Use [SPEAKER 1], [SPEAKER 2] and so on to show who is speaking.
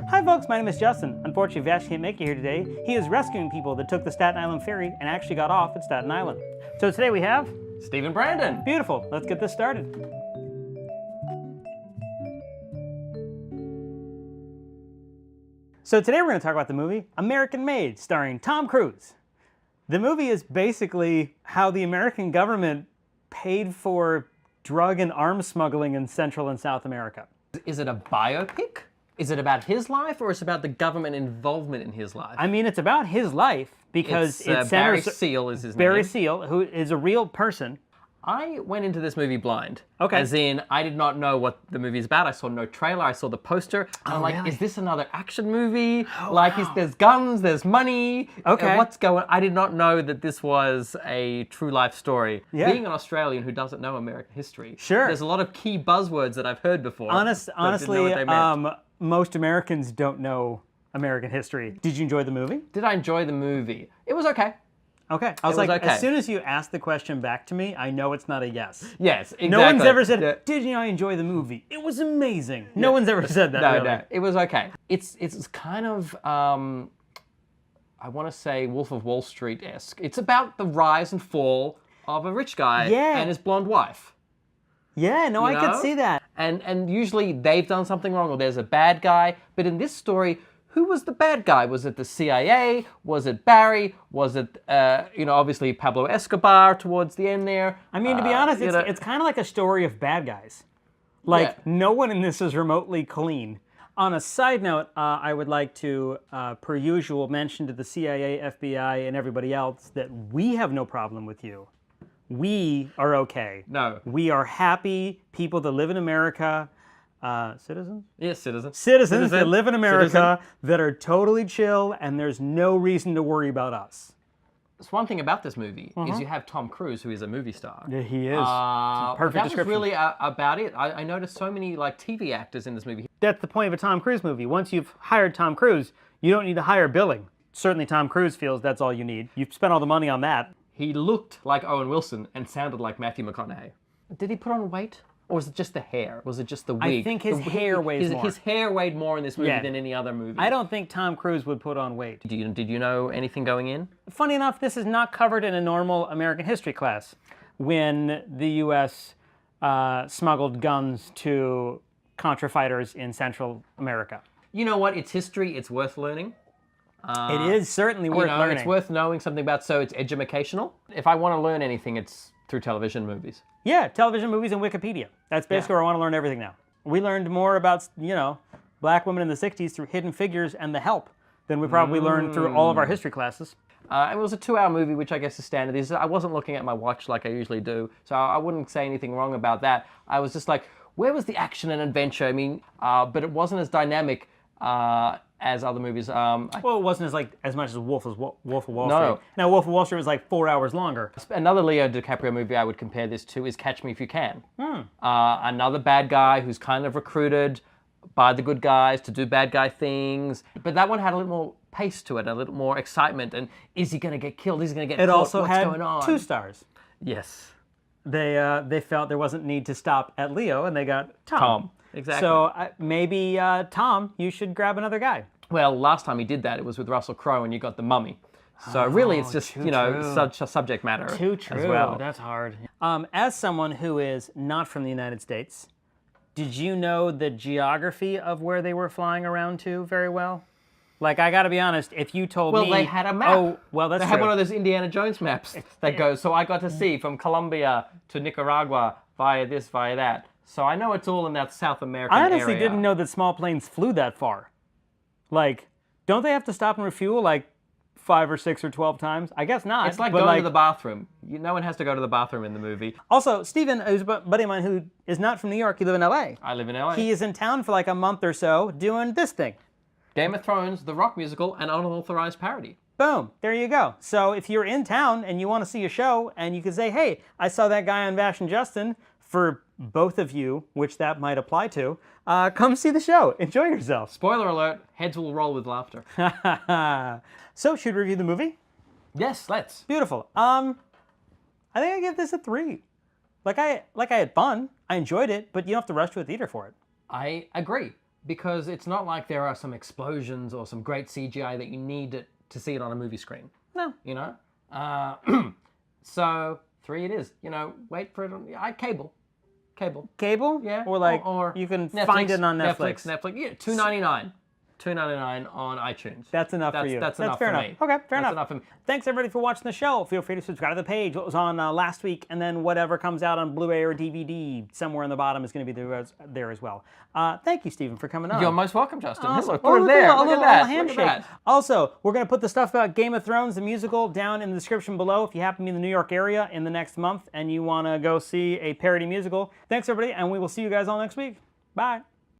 [SPEAKER 1] Hi folks, my name is Justin. Unfortunately, Vash can't make it here today. He is rescuing people that took the Staten Island ferry and actually got off at Staten Island. So today we have...
[SPEAKER 2] Stephen Brandon.
[SPEAKER 1] Beautiful. Let's get this started. So today we're going to talk about the movie American Made, starring Tom Cruise. The movie is basically how the American government paid for drug and arms smuggling in Central and South America.
[SPEAKER 2] Is it a biopic? Is it about his life, or is it about the government involvement in his life?
[SPEAKER 1] I mean, it's about his life because it
[SPEAKER 2] Barry
[SPEAKER 1] centers...
[SPEAKER 2] Seal is his name.
[SPEAKER 1] Barry Seal, who is a real person.
[SPEAKER 2] I went into this movie blind.
[SPEAKER 1] Okay.
[SPEAKER 2] As in, I did not know what the movie is about. I saw no trailer. I saw the poster. And I'm like,
[SPEAKER 1] really?
[SPEAKER 2] is this another action movie? There's guns, there's money.
[SPEAKER 1] Okay.
[SPEAKER 2] What's going on? I did not know that this was a true life story.
[SPEAKER 1] Yeah.
[SPEAKER 2] Being an Australian who doesn't know American history,
[SPEAKER 1] Sure.
[SPEAKER 2] there's a lot of key buzzwords that I've heard before. but didn't know
[SPEAKER 1] Honestly,
[SPEAKER 2] what they meant.
[SPEAKER 1] most Americans don't know American history. Did you enjoy the movie?
[SPEAKER 2] Did I enjoy the movie? It was okay.
[SPEAKER 1] Okay. I was
[SPEAKER 2] was
[SPEAKER 1] like,
[SPEAKER 2] okay.
[SPEAKER 1] as soon as you asked the question back to me, I know it's not a yes.
[SPEAKER 2] Yes, exactly.
[SPEAKER 1] No one's ever said,
[SPEAKER 2] Yeah.
[SPEAKER 1] did you enjoy the movie? It was amazing. No one's ever said that,
[SPEAKER 2] No,
[SPEAKER 1] really.
[SPEAKER 2] no, it was okay. It's kind of, I want to say Wolf of Wall Street-esque. It's about the rise and fall of a rich guy
[SPEAKER 1] Yeah.
[SPEAKER 2] and his blonde wife.
[SPEAKER 1] Yeah, no, I
[SPEAKER 2] know?
[SPEAKER 1] could see that.
[SPEAKER 2] And usually they've done something wrong or there's a bad guy. But in this story, who was the bad guy? Was it the CIA? Was it Barry? Was it, obviously Pablo Escobar towards the end there?
[SPEAKER 1] I mean, to be honest, it's kind of like a story of bad guys. Like,
[SPEAKER 2] Yeah.
[SPEAKER 1] no one in this is remotely clean. On a side note, I would like to, per usual, mention to the CIA, FBI, and everybody else that we have no problem with you. We are okay.
[SPEAKER 2] No.
[SPEAKER 1] We are happy people that live in America, citizens?
[SPEAKER 2] Yes, citizen.
[SPEAKER 1] Citizens that live in America
[SPEAKER 2] Citizen.
[SPEAKER 1] that are totally chill, and there's no reason to worry about us.
[SPEAKER 2] That's one thing about this movie is you have Tom Cruise, who is a movie star.
[SPEAKER 1] Yeah, he is.
[SPEAKER 2] Perfect that
[SPEAKER 1] description.
[SPEAKER 2] was really about it. I noticed so many TV actors in this movie.
[SPEAKER 1] That's the point of a Tom Cruise movie. Once you've hired Tom Cruise, you don't need to hire billing. Certainly Tom Cruise feels that's all you need. You've spent all the money on that.
[SPEAKER 2] He looked like Owen Wilson and sounded like Matthew McConaughey. Did he put on weight? Or was it just the hair? Was it just the wig?
[SPEAKER 1] I think his hair weighs more.
[SPEAKER 2] His hair weighed more in this movie
[SPEAKER 1] Yeah.
[SPEAKER 2] than any other movie.
[SPEAKER 1] I don't think Tom Cruise would put on weight.
[SPEAKER 2] Did you know anything going in?
[SPEAKER 1] Funny enough, this is not covered in a normal American history class when the U.S. Smuggled guns to Contra fighters in Central America.
[SPEAKER 2] You know what? It's history. It's worth learning.
[SPEAKER 1] It is certainly worth learning.
[SPEAKER 2] It's worth knowing something about, so it's educational. If I want to learn anything, it's through television movies.
[SPEAKER 1] Yeah, television, movies, and Wikipedia. That's basically where I want to learn everything now. We learned more about, black women in the 60s through Hidden Figures and The Help than we probably learned through all of our history classes.
[SPEAKER 2] It was a 2-hour movie, which I guess is standard. I wasn't looking at my watch like I usually do, so I wouldn't say anything wrong about that. I was just like, where was the action and adventure? I mean, but it wasn't as dynamic as other movies.
[SPEAKER 1] Well, it wasn't as much as Wolf of Wall Street.
[SPEAKER 2] No.
[SPEAKER 1] Now, Wolf of Wall Street was like 4 hours longer.
[SPEAKER 2] Another Leo DiCaprio movie I would compare this to is Catch Me If You Can. Another bad guy who's kind of recruited by the good guys to do bad guy things. But that one had a little more pace to it, a little more excitement. And is he going to get killed? Is he going to get
[SPEAKER 1] It
[SPEAKER 2] caught?
[SPEAKER 1] also
[SPEAKER 2] What's
[SPEAKER 1] had
[SPEAKER 2] going on?
[SPEAKER 1] 2 stars.
[SPEAKER 2] Yes.
[SPEAKER 1] They felt there wasn't need to stop at Leo, and they got Tom.
[SPEAKER 2] Tom. Exactly.
[SPEAKER 1] So maybe Tom, you should grab another guy.
[SPEAKER 2] Well, last time he did that, it was with Russell Crowe, and you got the Mummy. So really, it's just,
[SPEAKER 1] true.
[SPEAKER 2] such a subject matter
[SPEAKER 1] Too true.
[SPEAKER 2] as well.
[SPEAKER 1] That's hard. As someone who is not from the United States, did you know the geography of where they were flying around to very well? Like, I got to be honest, if you told me...
[SPEAKER 2] Well, they had a map.
[SPEAKER 1] Oh, well, that's
[SPEAKER 2] They
[SPEAKER 1] true.
[SPEAKER 2] had one of those Indiana Jones maps that goes, so I got to see from Colombia to Nicaragua via this, via that. So I know it's all in that South American
[SPEAKER 1] I honestly
[SPEAKER 2] area.
[SPEAKER 1] didn't know that small planes flew that far. Like, don't they have to stop and refuel like 5 or 6 or 12 times? I guess not.
[SPEAKER 2] It's like
[SPEAKER 1] but
[SPEAKER 2] going to the bathroom. No one has to go to the bathroom in the movie.
[SPEAKER 1] Also, Steven, who's a buddy of mine who is not from New York, you live in L.A.
[SPEAKER 2] I live in LA.
[SPEAKER 1] He is in town for like a month or so doing this thing.
[SPEAKER 2] Game of Thrones, The Rock musical, and unauthorized parody.
[SPEAKER 1] Boom, there you go. So if you're in town and you want to see a show and you can say, hey, I saw that guy on Vash and Justin, for both of you, which that might apply to, come see the show. Enjoy yourself.
[SPEAKER 2] Spoiler alert, heads will roll with laughter.
[SPEAKER 1] So, should we review the movie?
[SPEAKER 2] Yes, let's.
[SPEAKER 1] Beautiful. I think I give this a 3. Like I had fun. I enjoyed it, but you don't have to rush to a theater for it.
[SPEAKER 2] I agree. because it's not like there are some explosions or some great CGI that you need to see it on a movie screen.
[SPEAKER 1] No.
[SPEAKER 2] You know? So 3 it is. You know, wait for it on cable.
[SPEAKER 1] Cable?
[SPEAKER 2] Yeah.
[SPEAKER 1] Or like you can find it on Netflix.
[SPEAKER 2] Netflix. Yeah, $2.99. $2.99 on iTunes.
[SPEAKER 1] That's enough for you.
[SPEAKER 2] That's enough
[SPEAKER 1] fair
[SPEAKER 2] for
[SPEAKER 1] enough.
[SPEAKER 2] me.
[SPEAKER 1] Okay, fair
[SPEAKER 2] That's
[SPEAKER 1] enough.
[SPEAKER 2] for me.
[SPEAKER 1] Thanks everybody for watching the show. Feel free to subscribe to the page. What was on last week, and then whatever comes out on Blu-ray or DVD somewhere in the bottom is going to be there as well. Thank you, Stephen, for coming on.
[SPEAKER 2] You're most welcome, Justin.
[SPEAKER 1] Awesome.
[SPEAKER 2] Look, put it there. Look at that.
[SPEAKER 1] Handshake.
[SPEAKER 2] Look at that.
[SPEAKER 1] Also, we're going to put the stuff about Game of Thrones, the musical, down in the description below if you happen to be in the New York area in the next month and you want to go see a parody musical. Thanks, everybody, and we will see you guys all next week. Bye.